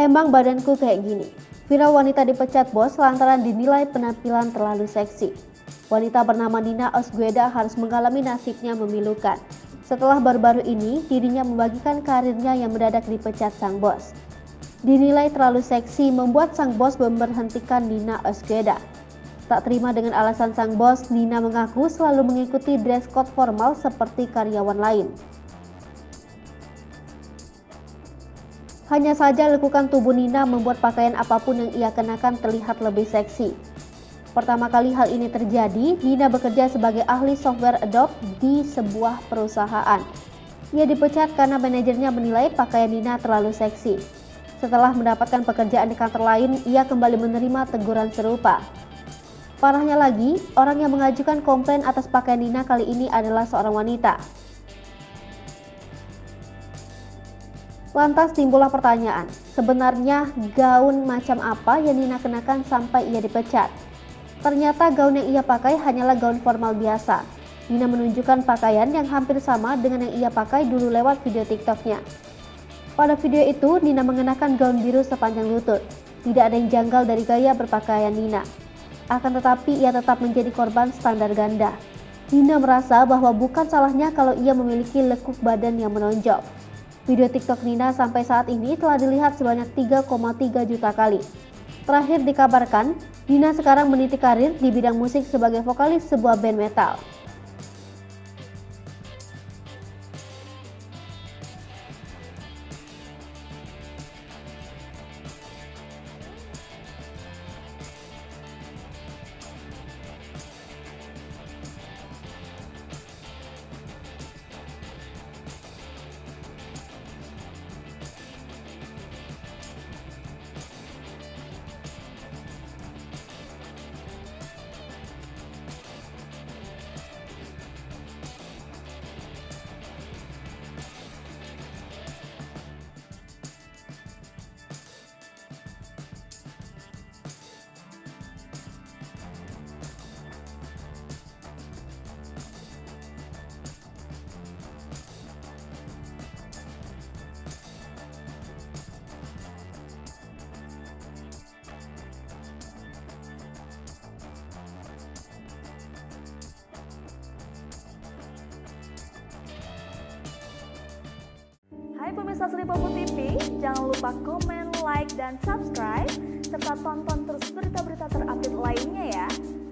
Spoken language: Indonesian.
Emang badanku kayak gini. Viral wanita dipecat bos lantaran dinilai penampilan terlalu seksi. Wanita bernama Nina Osgueda harus mengalami nasibnya memilukan. Setelah baru-baru ini, dirinya membagikan karirnya yang mendadak dipecat sang bos. Dinilai terlalu seksi membuat sang bos memberhentikan Nina Osgueda. Tak terima dengan alasan sang bos, Nina mengaku selalu mengikuti dress code formal seperti karyawan lain. Hanya saja lekukan tubuh Nina membuat pakaian apapun yang ia kenakan terlihat lebih seksi. Pertama kali hal ini terjadi, Nina bekerja sebagai ahli software Adobe di sebuah perusahaan. Ia dipecat karena manajernya menilai pakaian Nina terlalu seksi. Setelah mendapatkan pekerjaan di kantor lain, ia kembali menerima teguran serupa. Parahnya lagi, orang yang mengajukan komplain atas pakaian Nina kali ini adalah seorang wanita. Lantas timbullah pertanyaan, sebenarnya gaun macam apa yang Nina kenakan sampai ia dipecat? Ternyata gaun yang ia pakai hanyalah gaun formal biasa. Nina menunjukkan pakaian yang hampir sama dengan yang ia pakai dulu lewat video TikToknya. Pada video itu, Nina mengenakan gaun biru sepanjang lutut. Tidak ada yang janggal dari gaya berpakaian Nina. Akan tetapi ia tetap menjadi korban standar ganda. Nina merasa bahwa bukan salahnya kalau ia memiliki lekuk badan yang menonjol. Video TikTok Nina sampai saat ini telah dilihat sebanyak 3,3 juta kali. Terakhir dikabarkan, Nina sekarang meniti karir di bidang musik sebagai vokalis sebuah band metal. Hai pemirsa Sri Popo TV, jangan lupa komen, like, dan subscribe, serta tonton terus berita-berita terupdate lainnya ya.